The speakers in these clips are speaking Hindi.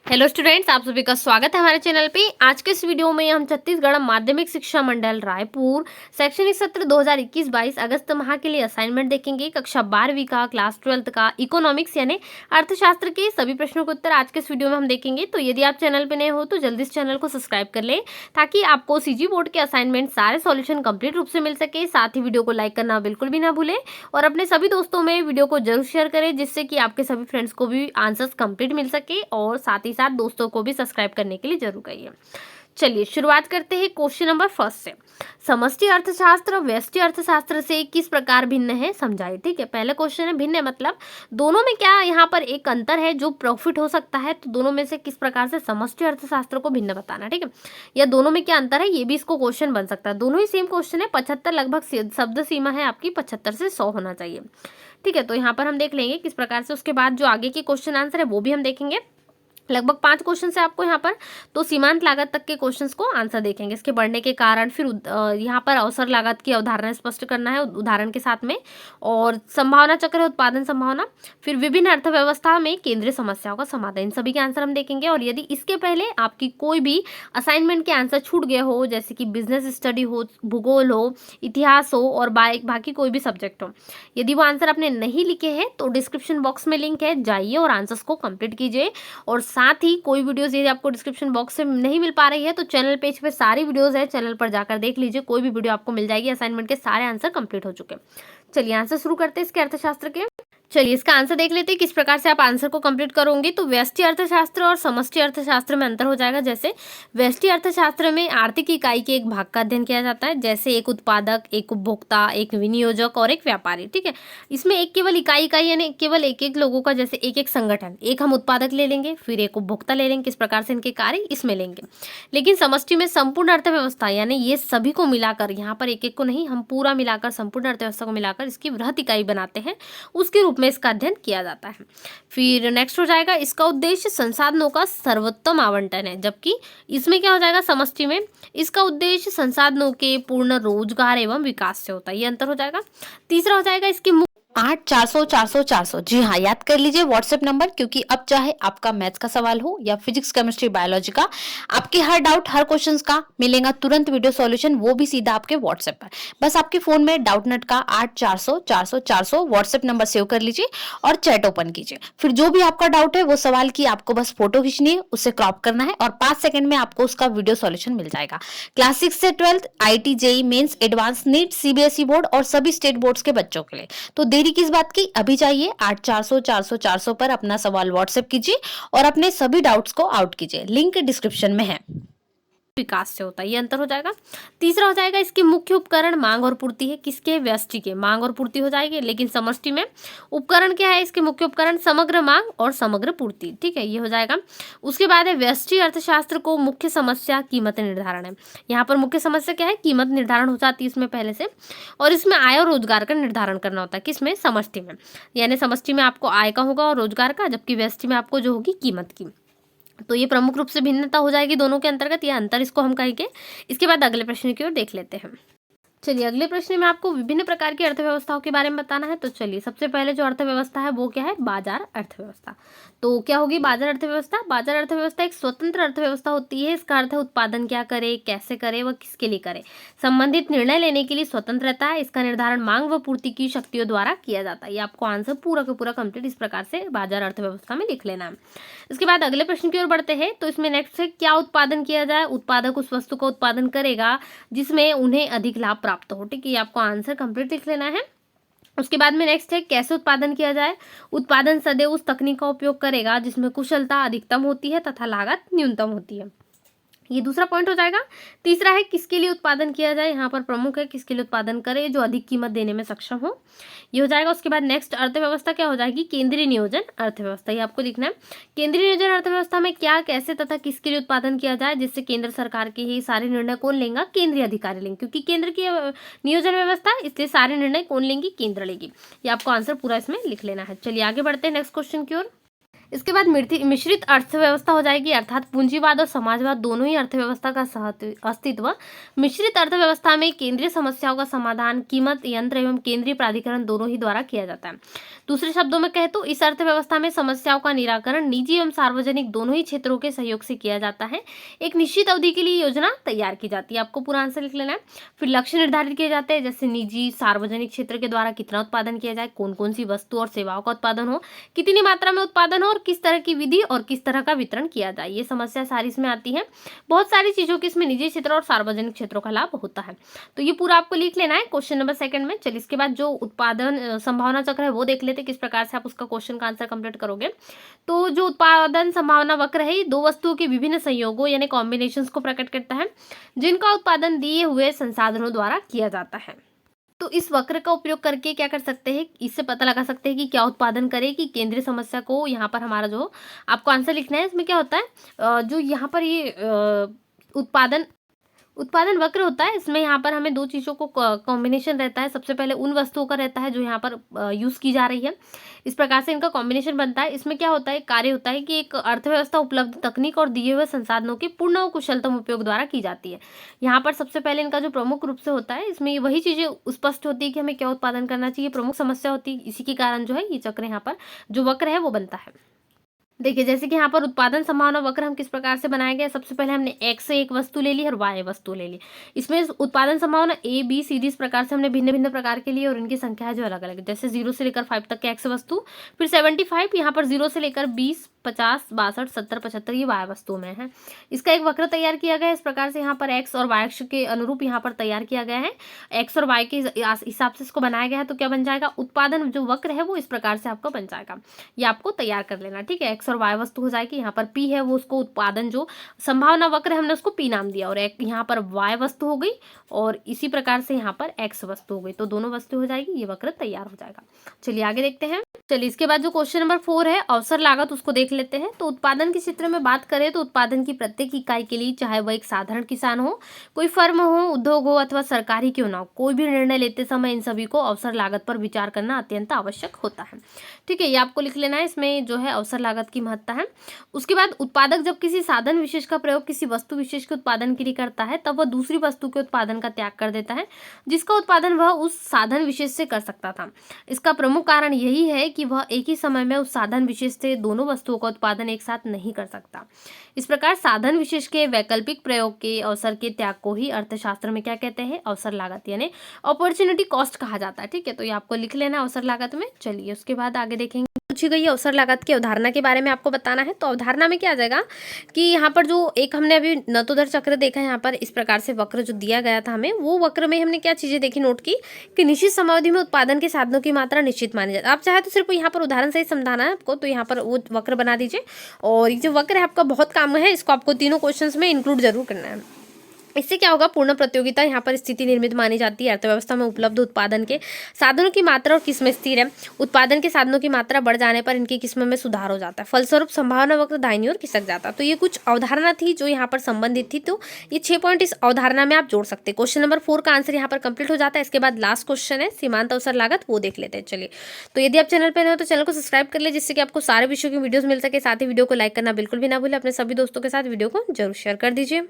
हेलो स्टूडेंट्स, आप सभी का स्वागत है हमारे चैनल पे। आज के इस वीडियो में हम छत्तीसगढ़ माध्यमिक शिक्षा मंडल रायपुर शैक्षणिक सत्र 2021-22 अगस्त माह के लिए असाइनमेंट देखेंगे। कक्षा 12वीं का, क्लास 12th का इकोनॉमिक्स यानी अर्थशास्त्र के सभी प्रश्नों के उत्तर आज के इस वीडियो में हम देखेंगे। तो यदि आप चैनल पे नए हो तो जल्दी इस चैनल को सब्सक्राइब कर ले ताकि आपको सीजी बोर्ड के असाइनमेंट सारे सॉल्यूशन कंप्लीट रूप से मिल सके। साथ ही वीडियो को लाइक करना बिल्कुल भी ना भूलें और अपने सभी दोस्तों में वीडियो को जरूर शेयर करें जिससे कि आपके सभी फ्रेंड्स को भी आंसर्स कंप्लीट मिल सके और साथ ही साथ दोस्तों को भी सब्सक्राइब करने के लिए जरूर कहिए। चलिए शुरुआत करते हैं क्वेश्चन नंबर फर्स्ट से। समष्टि अर्थशास्त्र व्यष्टि अर्थशास्त्र से किस प्रकार भिन्न है, समझाइए। ठीक है, पहले क्वेश्चन है भिन्न है मतलब दोनों में क्या यहाँ पर एक अंतर है जो प्रॉफिट हो सकता है, तो दोनों में से किस प्रकार से समष्टि अर्थशास्त्र को भिन्न बताना। ठीक है, या दोनों में क्या अंतर है ये भी इसको क्वेश्चन बन सकता है। दोनों ही सेम क्वेश्चन है। 75 लगभग शब्द सीमा है आपकी, 75 से 100 होना चाहिए। ठीक है, तो यहाँ पर हम देख लेंगे किस प्रकार से। उसके बाद जो आगे की क्वेश्चन आंसर है वो भी हम देखेंगे। लगभग 5 क्वेश्चन से आपको यहाँ पर तो सीमांत लागत तक के क्वेश्चंस को आंसर देखेंगे। इसके बढ़ने के कारण, फिर यहाँ पर अवसर लागत की अवधारणा स्पष्ट करना है उदाहरण के साथ में, और संभावना चक्र उत्पादन संभावना, फिर विभिन्न अर्थव्यवस्था में केंद्रीय समस्याओं का समाधान, इन सभी के आंसर हम देखेंगे। और यदि इसके पहले आपकी कोई भी असाइनमेंट के आंसर छूट गए हो, जैसे कि बिजनेस स्टडी हो, भूगोल हो, इतिहास हो और बाकी कोई भी सब्जेक्ट हो, यदि वो आंसर आपने नहीं लिखे हैं तो डिस्क्रिप्शन बॉक्स में लिंक है, जाइए और आंसर्स को कंप्लीट कीजिए। और साथ ही कोई वीडियोस यदि आपको डिस्क्रिप्शन बॉक्स से नहीं मिल पा रही है तो चैनल पेज पे सारी वीडियोस है, चैनल पर जाकर देख लीजिए, कोई भी वीडियो आपको मिल जाएगी। असाइनमेंट के सारे आंसर कंप्लीट हो चुके हैं। चलिए आंसर शुरू करते हैं इसके अर्थशास्त्र के। चलिए इसका आंसर देख लेते हैं किस प्रकार से आप आंसर को कंप्लीट करोगे। तो व्यष्टि अर्थशास्त्र और समष्टि अर्थशास्त्र में अंतर हो जाएगा। जैसे व्यष्टि अर्थशास्त्र में आर्थिक इकाई के एक भाग का अध्ययन किया जाता है, जैसे एक उत्पादक, एक उपभोक्ता, एक विनियोजक और एक व्यापारी। ठीक है, इसमें एक केवल इकाई यानी केवल एक एक लोगों का, जैसे एक एक संगठन, एक हम उत्पादक ले लेंगे, फिर एक उपभोक्ता ले लेंगे, किस प्रकार से इनके कार्य इसमें लेंगे। लेकिन समष्टि में संपूर्ण अर्थव्यवस्था यानी ये सभी को मिलाकर, यहाँ पर एक एक को नहीं, हम पूरा मिलाकर, संपूर्ण अर्थव्यवस्था को मिलाकर इसकी वृहत इकाई बनाते हैं, उसके रूप में इसका अध्ययन किया जाता है। फिर नेक्स्ट हो जाएगा, इसका उद्देश्य संसाधनों का सर्वोत्तम आवंटन है, जबकि इसमें क्या हो जाएगा, समष्टि में इसका उद्देश्य संसाधनों के पूर्ण रोजगार एवं विकास से होता है। ये अंतर हो जाएगा। तीसरा हो जाएगा इसकी 8 400 400 400। जी हाँ, याद कर लीजिए व्हाट्सएप नंबर, क्योंकि अब चाहे आपका मैथ्स का सवाल हो या फिजिक्स, केमिस्ट्री, बायोलॉजी का, आपके हर डाउट, हर क्वेश्चन का मिलेगा तुरंत वीडियो सॉल्यूशन, वो भी सीधा आपके व्हाट्सएप पर। बस आपके फोन में डाउटनेट का 8 400 400 400 व्हाट्सएप नंबर सेव कर लीजिए और चैट ओपन कीजिए। फिर जो भी आपका डाउट है वो सवाल की आपको बस फोटो खींचनी है, उसे क्रॉप करना है और 5 सेकंड में आपको उसका वीडियो सॉल्यूशन मिल जाएगा। क्लास 6 से 12th, IIT, JEE mains, advance, NEET, CBSE board और सभी स्टेट बोर्ड्स के बच्चों के लिए। तो देरी किस बात की, अभी जाइए 8 400 400 400 पर अपना सवाल व्हाट्सएप कीजिए और अपने सभी डाउट्स को आउट कीजिए। लिंक डिस्क्रिप्शन में है। विकास से होता है, ये अंतर हो जाएगा। तीसरा हो जाएगा इसकी मुख्य उपकरण मांग और पूर्ति है, किसके, व्यष्टि के मांग और पूर्ति हो जाएगी। लेकिन समष्टि में उपकरण क्या है, इसके मुख्य उपकरण समग्र मांग और समग्र पूर्ति। ठीक है, ये हो जाएगा। उसके बाद है व्यष्टि अर्थशास्त्र को मुख्य समस्या कीमत निर्धारण है। यहाँ पर मुख्य समस्या क्या है, कीमत निर्धारण हो जाती है इसमें पहले से, और इसमें आय और रोजगार का निर्धारण करना होता है। किसमें, समष्टि में, यानी समष्टि में आपको आय का होगा और रोजगार का, जबकि व्यष्टि में आपको जो होगी कीमत की। तो ये प्रमुख रूप से भिन्नता हो जाएगी दोनों के अंतर्गत, ये अंतर इसको हम कहेंगे। इसके बाद अगले प्रश्न की ओर देख लेते हैं। चलिए अगले प्रश्न में आपको विभिन्न प्रकार की अर्थव्यवस्थाओं के बारे में बताना है। तो चलिए सबसे पहले जो अर्थव्यवस्था है वो क्या है, बाजार अर्थव्यवस्था। तो क्या होगी बाजार अर्थव्यवस्था। बाजार अर्थव्यवस्था एक स्वतंत्र अर्थव्यवस्था होती है। इसका अर्थ है उत्पादन क्या करे, कैसे करे व किसके लिए करे, संबंधित निर्णय लेने के लिए स्वतंत्रता है। इसका निर्धारण मांग व पूर्ति की शक्तियों द्वारा किया जाता है। ये आपको आंसर पूरा का पूरा कंप्लीट इस प्रकार से बाजार अर्थव्यवस्था में लिख लेना है। इसके बाद अगले प्रश्न की ओर बढ़ते हैं। तो इसमें नेक्स्ट है, क्या उत्पादन किया जाए, उत्पादक उस वस्तु का उत्पादन करेगा जिसमें उन्हें अधिक लाभ प्राप्त हो। ठीक है, आपको आंसर कंप्लीट लिख लेना है। उसके बाद में नेक्स्ट है, कैसे उत्पादन किया जाए, उत्पादन सदैव उस तकनीक का उपयोग करेगा जिसमें कुशलता अधिकतम होती है तथा लागत न्यूनतम होती है। ये दूसरा पॉइंट हो जाएगा। तीसरा है, किसके लिए उत्पादन किया जाए, यहाँ पर प्रमुख है किसके लिए उत्पादन करे, जो अधिक कीमत देने में सक्षम हो, ये हो जाएगा। उसके बाद नेक्स्ट अर्थव्यवस्था क्या हो जाएगी, केंद्रीय नियोजन अर्थव्यवस्था। ये आपको लिखना है। केंद्रीय नियोजन अर्थव्यवस्था में क्या, कैसे तथा किसके लिए उत्पादन किया जाए, जिससे केंद्र सरकार के ही सारे निर्णय कौन लेगा, केंद्रीय अधिकारी लेंगे, क्योंकि केंद्र की नियोजन व्यवस्था है, इसलिए सारे निर्णय कौन लेंगी, केंद्र लेगी। ये आपको आंसर पूरा इसमें लिख लेना है। चलिए आगे बढ़ते हैं नेक्स्ट क्वेश्चन की ओर। इसके बाद मिश्रित अर्थव्यवस्था हो जाएगी, अर्थात पूंजीवाद और समाजवाद दोनों ही अर्थव्यवस्था का अस्तित्व। मिश्रित अर्थव्यवस्था में केंद्रीय समस्याओं का समाधान कीमत यंत्र एवं केंद्रीय प्राधिकरण दोनों ही द्वारा किया जाता है। दूसरे शब्दों में कहे तो इस अर्थव्यवस्था में समस्याओं का निराकरण निजी एवं सार्वजनिक दोनों ही क्षेत्रों के सहयोग से किया जाता है। एक निश्चित अवधि के लिए योजना तैयार की जाती है, आपको पूरा आंसर लिख लेना है। फिर लक्ष्य निर्धारित किए जाते हैं, जैसे निजी सार्वजनिक क्षेत्र के द्वारा कितना उत्पादन किया जाए, कौन कौन सी वस्तु और सेवाओं का उत्पादन हो, कितनी मात्रा में उत्पादन हो और किस तरह की विधि और किस तरह का वितरण किया जाए, ये समस्या सारी इसमें आती है। बहुत सारी चीजों के इसमें निजी क्षेत्र और सार्वजनिक क्षेत्रों का लाभ होता है, तो ये पूरा आपको लिख लेना है क्वेश्चन नंबर 2 में। चलिए इसके बाद जो उत्पादन संभावना चक्र है वो देख लेते हैं, किस प्रकार से आप उसका क्वेश्चन का आंसर कंप्लीट करोगे। तो जो उत्पादन संभावना वक्र है, दो वस्तुओं के विभिन्न संयोगों यानी कॉम्बिनेशंस को प्रकट करता है, जिनका उत्पादन दिए हुए संसाधनों द्वारा किया जाता है। तो इस वक्र का उपयोग करके क्या कर सकते हैं, इससे पता लगा सकते हैं कि क्या उत्पादन करे कि केंद्रीय समस्या को। यहाँ पर हमारा जो आपको आंसर लिखना है, इसमें क्या होता है, जो यहाँ पर ये उत्पादन वक्र होता है, इसमें यहाँ पर हमें दो चीज़ों को कॉम्बिनेशन रहता है। सबसे पहले उन वस्तुओं का रहता है जो यहाँ पर यूज़ की जा रही है, इस प्रकार से इनका कॉम्बिनेशन बनता है। इसमें क्या होता है, कार्य होता है कि एक अर्थव्यवस्था उपलब्ध तकनीक और दिए हुए संसाधनों के पूर्ण और कुशलतम उपयोग द्वारा की जाती है। यहाँ पर सबसे पहले इनका जो प्रमुख रूप से होता है, इसमें वही चीज़ें स्पष्ट होती है कि हमें क्या उत्पादन करना चाहिए, प्रमुख समस्या होती है। इसी के कारण जो है ये चक्र यहाँ पर जो वक्र है वो बनता है। देखिए जैसे कि यहाँ पर उत्पादन संभावना वक्र हम किस प्रकार से बनाए गए, सबसे पहले हमने x से एक वस्तु ले ली और y वस्तु ले ली। इसमें उत्पादन संभावना a b c d इस प्रकार से हमने भिन्न भिन्न प्रकार के लिए और इनकी संख्या है जो अलग अलग है। जैसे 0 से लेकर 5 तक के x वस्तु, फिर 75 यहाँ पर 0 से लेकर 20 50 62 70 75 ये y वस्तु में है। इसका एक वक्र तैयार किया गया है इस प्रकार से, यहाँ पर x और y अक्ष के अनुरूप यहाँ पर तैयार किया गया है। x और y के हिसाब से इसको बनाया गया है, तो क्या बन जाएगा, उत्पादन जो वक्र है वो इस प्रकार से आपका बन जाएगा। ये आपको तैयार कर लेना, ठीक है। x और y वस्तु हो जाएगी, यहाँ पर p है वो उसको उत्पादन जो संभावना वक्र है हमने उसको p नाम दिया, और यहाँ पर y वस्तु हो गई और इसी प्रकार से यहाँ पर x वस्तु हो गई, तो दोनों वस्तु हो जाएगी, ये वक्र तैयार हो जाएगा। चलिए आगे देखते हैं। चलिए इसके बाद जो क्वेश्चन नंबर 4 है अवसर लागत, उसको देख लेते हैं। तो उत्पादन के क्षेत्र में बात करें तो उत्पादन की प्रत्येक इकाई के लिए, चाहे वह एक साधारण किसान हो, कोई फर्म हो, उद्योग हो अथवा सरकारी क्यों ना हो, कोई भी निर्णय लेते समय इन सभी को अवसर लागत पर विचार करना अत्यंत आवश्यक होता है, ठीक है। ये आपको लिख लेना है, इसमें जो है अवसर लागत की महत्ता है। उसके बाद उत्पादक जब किसी साधन विशेष का प्रयोग किसी वस्तु विशेष के उत्पादन के लिए करता है, तब वह दूसरी वस्तु के उत्पादन का त्याग कर देता है जिसका उत्पादन वह उस साधन विशेष से कर सकता था। इसका प्रमुख कारण यही है कि वह एक ही समय में उस साधन विशेष से दोनों वस्तुओं का उत्पादन एक साथ नहीं कर सकता। इस प्रकार साधन विशेष के वैकल्पिक प्रयोग के अवसर के त्याग को ही अर्थशास्त्र में क्या कहते हैं, अवसर लागत यानी अपॉर्चुनिटी कॉस्ट कहा जाता है, ठीक है। तो ये आपको लिख लेना अवसर लागत में। चलिए उसके बाद आगे देखेंगे। पूछी गई अवसर लागत की अवधारणा के बारे में आपको बताना है। तो अवधारणा में क्या आ जाएगा कि यहाँ पर जो एक हमने अभी नतोदर चक्र देखा है, यहाँ पर इस प्रकार से वक्र जो दिया गया था हमें, वो वक्र में हमने क्या चीजें देखी, नोट की कि निश्चित समावधि में उत्पादन के साधनों की मात्रा निश्चित मानी जाती है। आप चाहे तो सिर्फ यहाँ पर उदाहरण से ही समझाना है आपको, तो यहाँ पर वो वक्र बना दीजिए, और ये जो वक्र है आपका बहुत काम है, इसको आपको तीनों क्वेश्चंस में इंक्लूड जरूर करना है। इससे क्या होगा, पूर्ण प्रतियोगिता यहाँ पर स्थिति निर्मित मानी जाती है। अर्थव्यवस्था में उपलब्ध उत्पादन के साधनों की मात्रा और किस्में स्थिर है। उत्पादन के साधनों की मात्रा बढ़ जाने पर इनकी किस्मों में सुधार हो जाता है, फलस्वरूप संभावना वक्र दाहिनी ओर खिसक जाता है। तो ये कुछ अवधारणा थी जो यहाँ पर संबंधित थी, तो ये 6 पॉइंट इस अवधारणा में आप जोड़ सकते हैं। क्वेश्चन नंबर 4 का आंसर यहाँ पर कंप्लीट हो जाता है। इसके बाद लास्ट क्वेश्चन है सीमांत अवसर लागत, वो देख लेते हैं। चलिए, तो यदि आप चैनल पर नए हो तो चैनल को सब्सक्राइब कर ले, जिससे कि आपको सारे विषयों की वीडियोस मिल सके। साथ ही वीडियो को लाइक करना बिल्कुल भी ना भूलें, अपने सभी दोस्तों के साथ वीडियो को जरूर शेयर कर दीजिए।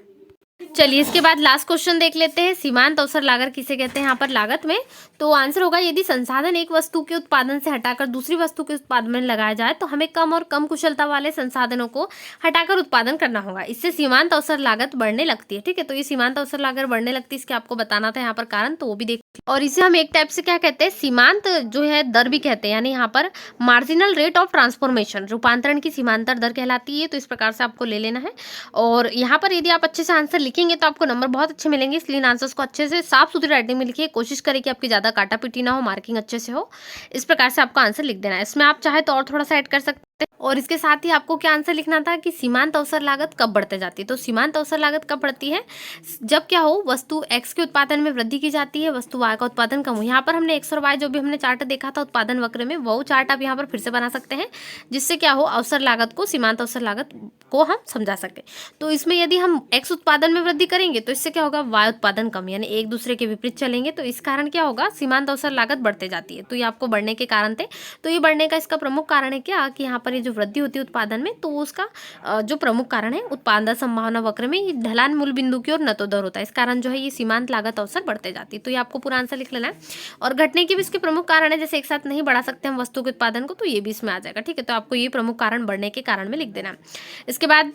चलिए इसके बाद लास्ट क्वेश्चन देख लेते हैं, सीमांत अवसर लागत किसे कहते हैं यहाँ पर लागत में। तो आंसर होगा, यदि संसाधन एक वस्तु के उत्पादन से हटाकर दूसरी वस्तु के उत्पादन में लगाया जाए तो हमें कम और कम कुशलता वाले संसाधनों को हटाकर उत्पादन करना होगा। इससे सीमांत अवसर लागत बढ़ने लगती है, ठीक है। तो ये सीमांत अवसर लागत बढ़ने लगती है, इसके आपको बताना था यहाँ पर कारण, तो वो भी देख। और इसे हम एक टाइप से क्या कहते हैं, सीमांत जो है दर भी कहते हैं, यानी यहाँ पर मार्जिनल रेट ऑफ ट्रांसफॉर्मेशन, रूपांतरण की सीमांतर दर कहलाती है। तो इस प्रकार से आपको ले लेना है, और यहाँ पर यदि आप अच्छे से आंसर लिखेंगे तो आपको नंबर बहुत अच्छे मिलेंगे। इसलिए इन आंसर्स को अच्छे से साफ सुथरी राइटिंग में लिखिए, कोशिश करें कि आपकी ज़्यादा काटा पीटी ना हो, मार्किंग अच्छे से हो। इस प्रकार से आपको आंसर लिख देना है। इसमें आप चाहे तो और थोड़ा सा ऐड कर सकते हैं, और इसके साथ ही आपको क्या आंसर लिखना था कि सीमांत अवसर लागत कब बढ़ते जाती है। तो सीमांत अवसर लागत कब बढ़ती है, जब क्या हो, वस्तु x के उत्पादन में वृद्धि की जाती है, वस्तु y का उत्पादन कम हो। यहाँ पर हमने x और y जो भी हमने चार्ट देखा था उत्पादन वक्र में, वो चार्ट आप यहाँ पर फिर से बना सकते हैं, जिससे क्या हो, अवसर लागत को, सीमांत अवसर लागत को हम समझा सके। तो इसमें यदि हम x उत्पादन में में वृद्धि करेंगे तो इससे क्या होगा, वायु उत्पादन कम, यानी एक दूसरे के विपरीत चलेंगे तो इस कारण क्या होगा, सीमांत अवसर लागत बढ़ते जाती है। तो ये आपको बढ़ने के कारण थे। तो ये बढ़ने का इसका प्रमुख कारण है क्या, कि यहाँ पर ये जो वृद्धि होती है उत्पादन में, तो उसका जो प्रमुख कारण है उत्पादन संभावना वक्र में ये ढलान मूल बिंदु की ओर नतोदर होता है। इस कारण जो है ये सीमांत लागत अवसर बढ़ते जाती है। तो ये आपको पूरा आंसर लिख लेना है। और घटने के भी इसके प्रमुख कारण है, जैसे एक साथ नहीं बढ़ा सकते हम वस्तु के उत्पादन को, तो ये भी इसमें आ जाएगा। ठीक है, तो आपको ये प्रमुख कारण बढ़ने के कारण में लिख देना। इसके बाद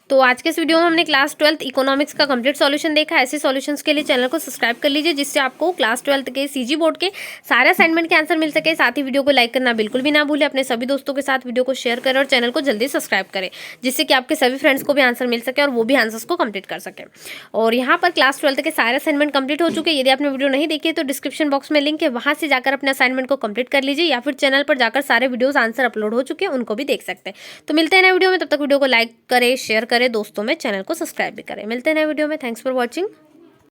तो आज के इस वीडियो में हमने क्लास 12th इकोनॉमिक्स का कंप्लीट सॉल्यूशन देखा। ऐसे सॉल्यूशंस के लिए चैनल को सब्सक्राइब कर लीजिए, जिससे आपको क्लास 12th के सीजी बोर्ड के सारे असाइनमेंट के आंसर मिल सके। साथ ही वीडियो को लाइक करना बिल्कुल भी ना भूलें। अपने सभी दोस्तों के साथ वीडियो को शेयर करें और चैनल को जल्दी सब्सक्राइब करें, जिससे कि आपके सभी फ्रेंड्स को भी आंसर मिल सके और वो भी आंसर्स को कंप्लीट कर सके। और यहाँ पर क्लास 12th के सारे असाइनमेंट कंप्लीट हो चुके हैं। यदि आपने वीडियो नहीं देखी है तो डिस्क्रिप्शन बॉक्स में लिंक है, वहाँ से जाकर अपने असाइनमेंट को कंप्लीट कर लीजिए, या फिर चैनल पर जाकर सारे वीडियोस आंसर अपलोड हो चुके हैं, उनको भी देख सकते हैं। तो मिलते हैं नए वीडियो में, तब तक वीडियो को लाइक करें, शेयर करें दोस्तों में, चैनल को सब्सक्राइब भी करें। मिलते हैं नए वीडियो में। Thanks for watching.